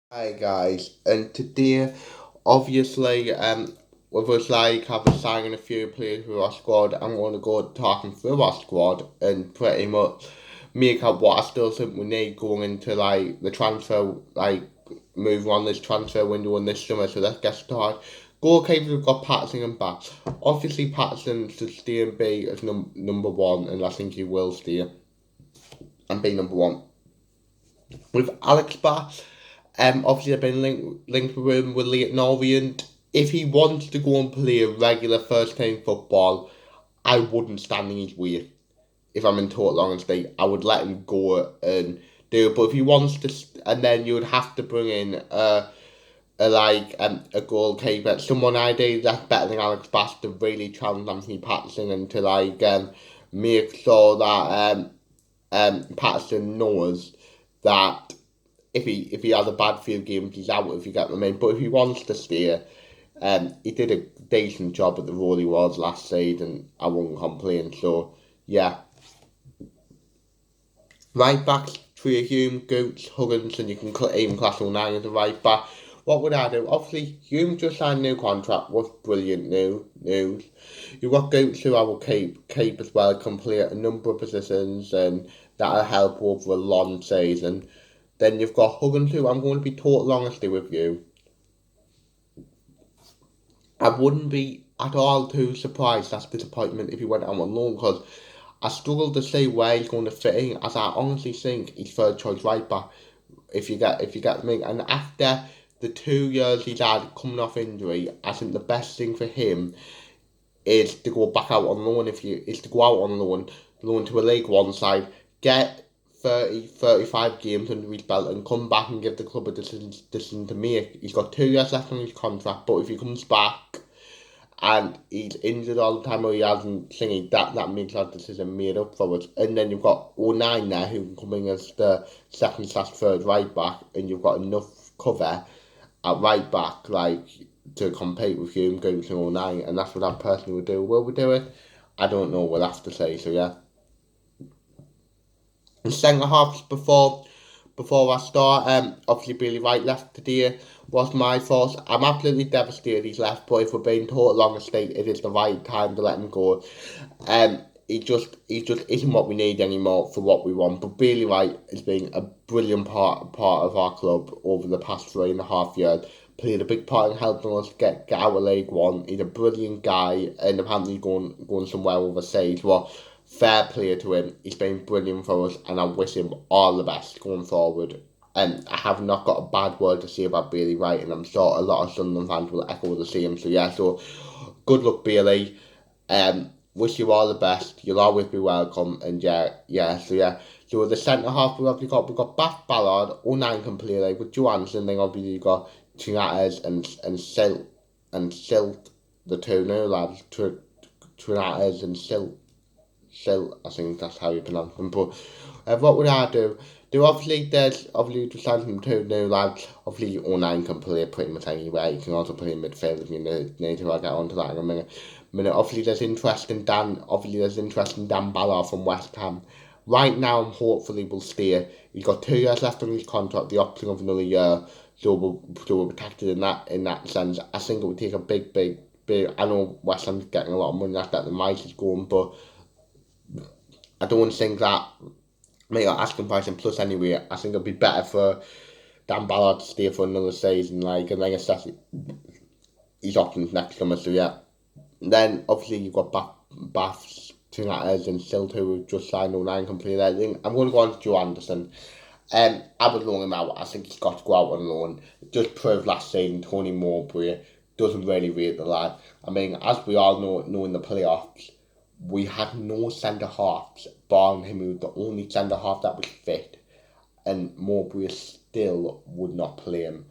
Hi guys, and today, obviously, with us having signing a few players for our squad, I'm going to go talking through our squad and pretty much make up what I still think we need going into the transfer move on this transfer window in this summer. So let's get started. Goalkeepers, we've got Patterson and Bass. Obviously, Patterson should stay and be as number one, and I think he will stay and be number one. With Alex Bass. Obviously, I've been linked with him with Leighton Orient. If he wants to go and play regular first team football, I wouldn't stand in his way. If I'm in total honesty, I would let him go and do it. But if he wants to, and then you would have to bring in a goalkeeper, someone ideally that's better than Alex Bass to really challenge Anthony Patterson and to make sure that Patterson knows that if he has a bad few games, he's out if you get what I mean. But if he wants to stay, he did a decent job at the role he was last season. I won't complain. So yeah, right backs Tria Hume, Goots, Huggins, and you can even class 09 as a right back. What would I do? Obviously, Hume just signed a new contract. Was brilliant news. You've got Goots who I will keep as well, complete a number of positions, and that'll help over a long season. Then you've got Huggins who I'm going to be totally honesty with you. I wouldn't be at all too surprised that's disappointment if he went out on loan because I struggle to see where he's going to fit in as I honestly think he's third choice right back if you get me. And after the 2 years he's had coming off injury, I think the best thing for him is to go back out on loan is to go out on loan to a League One side, get 35 games under his belt and come back and give the club a decision to make. He's got 2 years left on his contract, but if he comes back and he's injured all the time or he hasn't singing, that makes that decision made up for us. And then you've got 09 there who can come in as the second/third right back, and you've got enough cover at right back to compete with Hume going to 09, and that's what I personally would do. Will we do it? I don't know. We'll have to say so. Yeah. And centre halves before I start, obviously Billy White left today was my thoughts. I'm absolutely devastated he's left, but if we're being total honest, it is the right time to let him go. He just isn't what we need anymore for what we want. But Bailey White has been a brilliant part of our club over the past 3.5 years. Played a big part in helping us get out of League One. He's a brilliant guy, and apparently going somewhere overseas. Well, fair play to him. He's been brilliant for us, and I wish him all the best going forward. And I have not got a bad word to say about Bailey Wright, and I'm sure a lot of Sunderland fans will echo the same. So yeah, so good luck, Bailey. Wish you all the best. You'll always be welcome. And yeah. So the centre half we've got Bath Ballard, 09 completely with Johansson. Then obviously you got Trinatas and Silt, the two new lads, Trinatas and Silt. I think that's how you pronounce them. But what would I do? There's to sign from two new lads. Obviously, 09 can play pretty much anywhere. You can also play in midfield if you need to. I'll get onto that in a minute. Obviously, there's interest in Dan Ballard from West Ham. Right now, hopefully, will stay. He's got 2 years left on his contract, the option of another year, so we're protected in that sense. I think it would take a big. I know West Ham's getting a lot of money after the Mike is going, but I don't think that make our asking price and plus anyway. I think it'd be better for Dan Ballard to stay for another season, and like I said, his options next summer. So yeah. And then obviously you've got Baths, Tinatas and Silt who just signed 09 completely. I think I'm going to go on to Joe Anderson. I would loan him out. I think he's got to go out on loan. Just proved last season Tony Mowbray doesn't really rate the lad. I mean, as we all know in the playoffs, we had no centre halves, barring him who was the only centre half that was fit, and Mowbray still would not play him.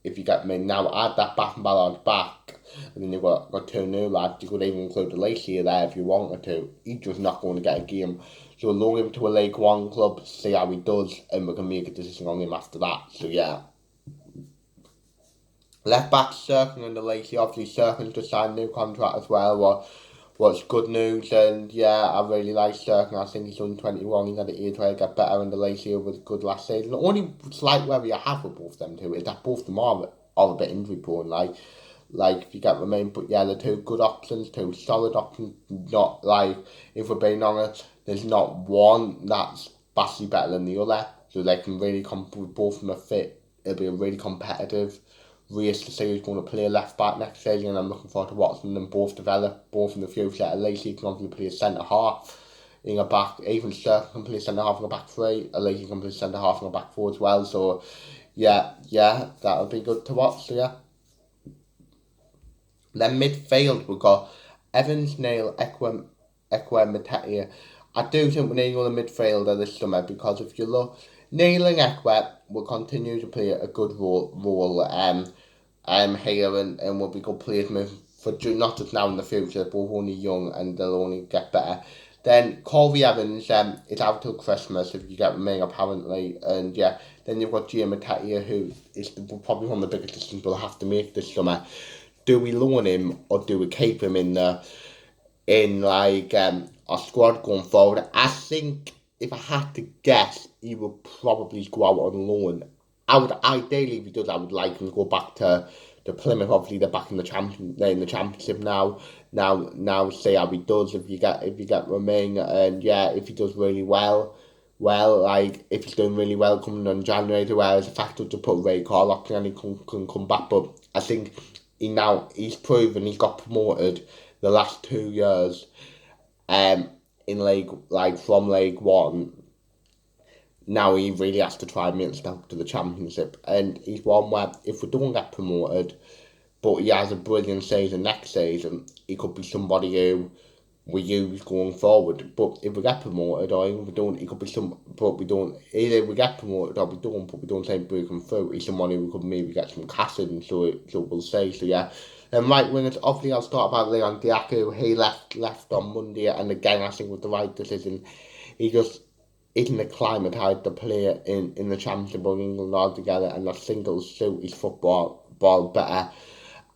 If you get me now, add that Bath and Ballard back, and then you've got two new lads. You could even include the Lacey there if you wanted to. He's just not going to get a game. So loan him to a League One club, see how he does, and we can make a decision on him after that. So yeah. Left back Cirkin and the Lacey, obviously Cirkin just signed a new contract as well. what's good news. And yeah, I really like Cirque. I think he's only 21. He's had an year to get better, and the last year was good last season. The only slight worry I have with both them two is that both of them are a bit injury prone. Like if you get Remain, but yeah, they're two good options, two solid options. Not like, if we're being honest, there's not one that's vastly better than the other. So they can really with both of them are fit. It'll be a really competitive race to see who's going to play left back next season. And I'm looking forward to watching them both develop, both in the future. At least he can obviously play a centre half in a back. Even Sturk can play centre half in a back three. At least he can play centre half in a back four as well. So yeah, that'll be good to watch. So yeah. Then midfield, we've got Evans, Nail, Ekwem, Mateta. I do think we need another midfielder this summer, because if you look, Nail and Ekwem will continue to play a good role here, and will be good players moving for not just now in the future, but we're only young and they'll only get better. Then Corey Evans is out till Christmas, if you get me, apparently. And yeah, then you've got Jim Mateta, who is probably one of the biggest decisions we'll have to make this summer. Do we loan him or do we keep him in our squad going forward? I think if I had to guess, he would probably go out on loan. I would ideally, if he does, I would like him to go back to Plymouth. Obviously, they're back in the championship now. Now, see how he does if you get Romain, and yeah, if he does really well, like if he's doing really well coming on January, whereas the fact to put Ray Carlock and he can come back. But I think he's proven he's got promoted the last 2 years, in league, like from League One. Now he really has to try and make step to the Championship, and he's one where if we don't get promoted, but he has a brilliant season next season, he could be somebody who we use going forward. But if we get promoted or if we don't, he could be but we don't, either we get promoted or we don't, but we don't think breaking through, he's someone who we could maybe get some cash in, so we'll see. So yeah. And right wingers, obviously I'll start about Leon Diaku. He left on Monday, and again I think with the right decision. He just isn't acclimatised to play in the Championship of England altogether, and I think it'll suit his football better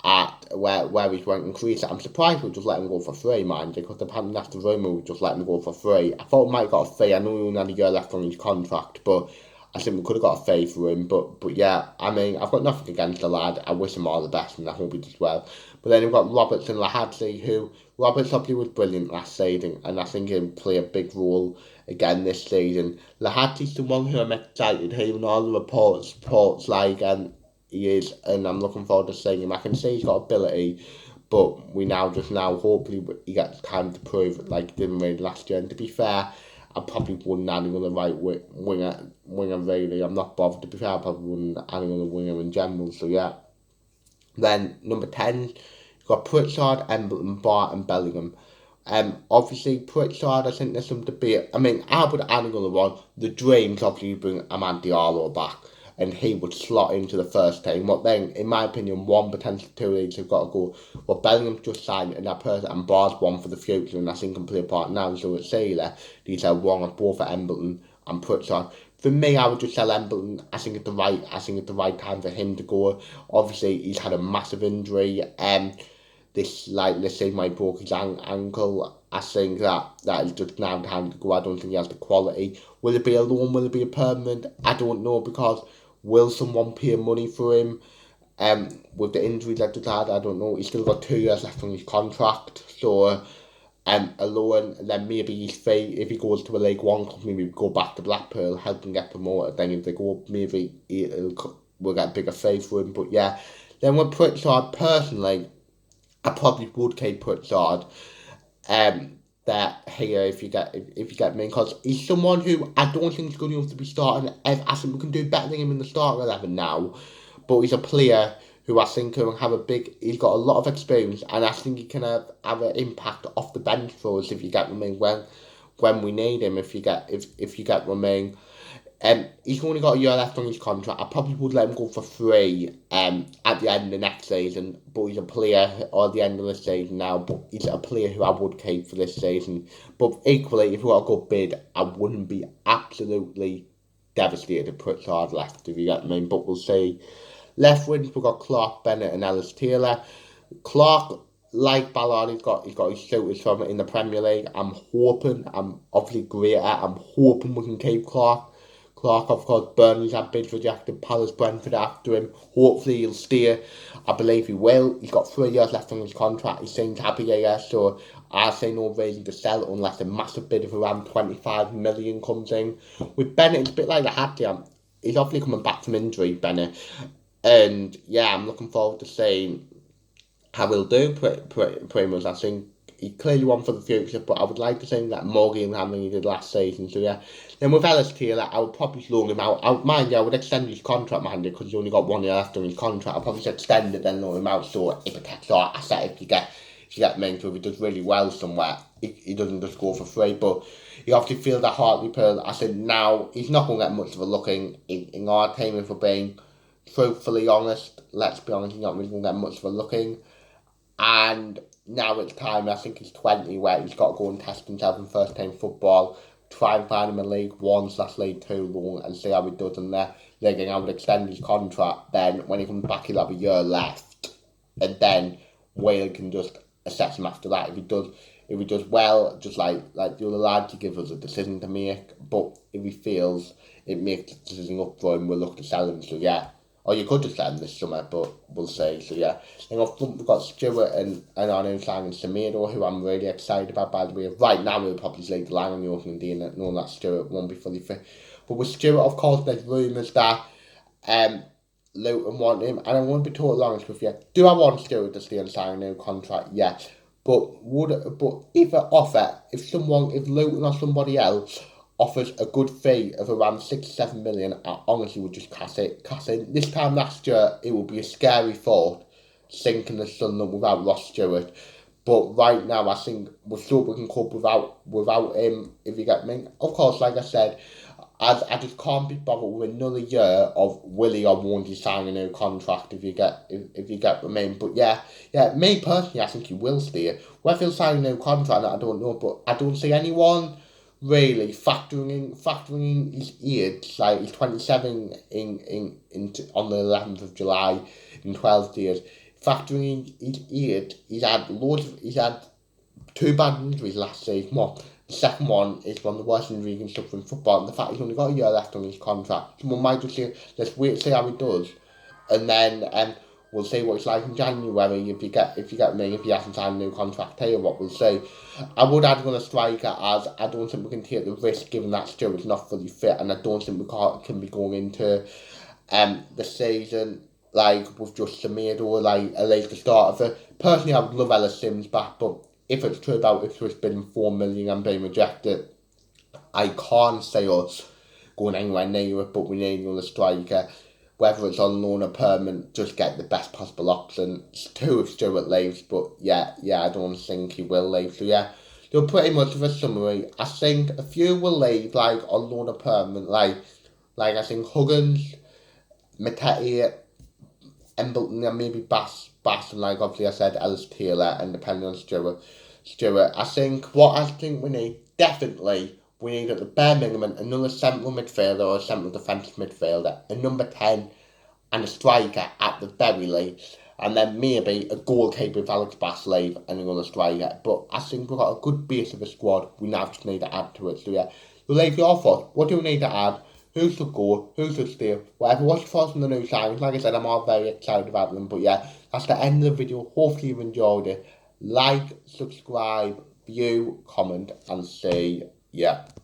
at where he's went in Greece. I'm surprised we just let him go for free, mind you, because apparently that's the rumour, we just let him go for free. I thought we might have got a fee. I know he only had a year left on his contract, but I think we could have got a fee for him. But yeah, I mean, I've got nothing against the lad. I wish him all the best, and I hope he does well. But then we've got Roberts and Lahadley, who Roberts obviously was brilliant last season, and I think he'll play a big role again this season. Lahadley's the one who I'm excited to hear, and all the reports like he is, and I'm looking forward to seeing him. I can see he's got ability, but we now hopefully he gets time to prove it like he did really last year. And to be fair, I probably wouldn't add him on the right winger really. I'm not bothered. To be fair, I probably wouldn't add him on the winger in general. So yeah. Then number 10, you've got Pritchard, Embleton, Bart and Bellingham. Obviously Pritchard, I think there's some debate. I mean, I would add another one. The dreams obviously bring Amad Diallo back, and he would slot into the first team. But then, in my opinion, one potential two leagues have got to go. Well, Bellingham's just signed, and that person, and Bar's one for the future, and I think can play a part now. So it's either these are one or both for Embleton and Pritchard. For me, I would just sell Embleton. I think it's the right time for him to go. Obviously, he's had a massive injury. This season might broke his ankle. I think that is just now time to go. I don't think he has the quality. Will it be a loan? Will it be a permanent? I don't know, because will someone pay money for him? With the injuries that he's had, I don't know. He's still got 2 years left on his contract, so a loan, and then maybe his fee, if he goes to a League One club, maybe go back to Blackpool, help him get promoted. Then if they go up, maybe we'll get a bigger fee for him. But yeah, then with Pritchard, personally, I probably would keep Pritchard. That here, if you get me, because he's someone who I don't think is good enough to be starting. I think we can do better than him in the starting 11 now, but he's a player who I think can have he's got a lot of experience, and I think he can have an impact off the bench for us if you get Romain when we need him. If you get Romain, he's only got a year left on his contract. I probably would let him go for free at the end of next season, but he's a player, or at the end of the season now, but he's a player who I would keep for this season. But equally, if we got a good bid, I wouldn't be absolutely devastated if Pritchard left, if you get me. But we'll see. Left wing, we've got Clark, Bennett and Ellis Taylor. Clark, like Ballard, he's got his shooters from in the Premier League. I'm obviously greater. I'm hoping we can keep Clark. Clark, of course, Burnley's had bids rejected. Palace, Brentford after him. Hopefully he'll stay. I believe he will. He's got 3 years left on his contract. He seems happy here, so I see no reason to sell unless a massive bid of around 25 million comes in. With Bennett, it's a bit like the Hadley. He's obviously coming back from injury, Bennett. And yeah, I'm looking forward to seeing how he'll do. Pretty much, I think he clearly won for the future, but I would like to see that more game handling he did last season. So yeah, then with Ellis Taylor, I would probably loan him out. I would extend his contract, man, because he's only got 1 year left on his contract. I'll probably extend it then loan him out, so it protects our asset if you get me into, if he does really well somewhere, he doesn't just go for free. But he obviously feels that Hartlepool. I said now he's not going to get much of a look in our team, if we're being truthfully honest. Let's be honest, he's not really going to get much of a look in. And now it's time, I think he's 20, where he's got to go and test himself in first team football, try and find him a League 1/League 2 loan and see how he does in there. Then I would extend his contract. Then when he comes back, he'll have a year left, and then Wales can just assess him after that. If he does well, just like the other lads, he gives us a decision to make. But if he feels it makes the decision up for him, we'll look to sell him. So yeah. Or you could just let him this summer, but we'll see. So yeah, then up front we've got Stewart and our new signing Semedo, who I'm really excited about, by the way. Right now we'll probably leave the line on the opening day, knowing that Stewart won't be fully fit. But with Stewart, of course, there's rumours that Luton want him, and I won't be totally honest with you. Do I want Stewart to stay and sign a new contract? Yes. But if Luton or somebody else offers a good fee of around 6 to 7 million, I honestly would just cash in. This time last year, it would be a scary thought, sinking the Sunderland without Ross Stewart. But right now, I think we can cope without him, if you get me. Of course, like I said, I just can't be bothered with another year of Willie or won't he sign a new contract, if you get what I mean. But yeah, me personally, I think he will stay. Whether he'll sign a new contract, I don't know, but I don't see anyone really factoring in his age. Like he's 27 on the 11th of July in 12 days. Factoring in his age, he's had 2 bad injuries last season. Well, the second one is one of the worst injuries you can suffer in football, and the fact he's only got a year left on his contract. Someone might just say, let's wait see how he does, and then we'll see what it's like in January if he hasn't signed a new contract here, what we'll see. I would add on a striker, as I don't think we can take the risk given that Stewart's not fully fit, and I don't think we can be going into the season like with just Semedo, like at least the start of it. Personally, I would love Ellis Sims back, but if it's true about Ipswich bidding 4 million and being rejected, I can't say us going anywhere near it, but we need another striker. Whether it's on loan or permanent, just get the best possible option. It's too if Stewart leaves, but yeah, I don't think he will leave. So yeah, they're pretty much of a summary. I think a few will leave, like on loan or permanent, like I think Huggins, Matete, Embleton, and maybe Bass, and like obviously I said, Ellis Taylor, and depending on Stewart. I think we need, definitely, we need at the bare minimum another central midfielder or a central defensive midfielder, a number 10 and a striker at the very least, and then maybe a goalkeeper if Alex Bass leave and another striker. But I think we've got a good base of a squad, we now just need to add to it. So yeah, so leave your thoughts. What do we need to add? Who should go? Who should stay? Whatever. What's your thoughts on the new signings? Like I said, I'm all very excited about them. But yeah, that's the end of the video. Hopefully you've enjoyed it. Like, subscribe, view, comment, and see ya.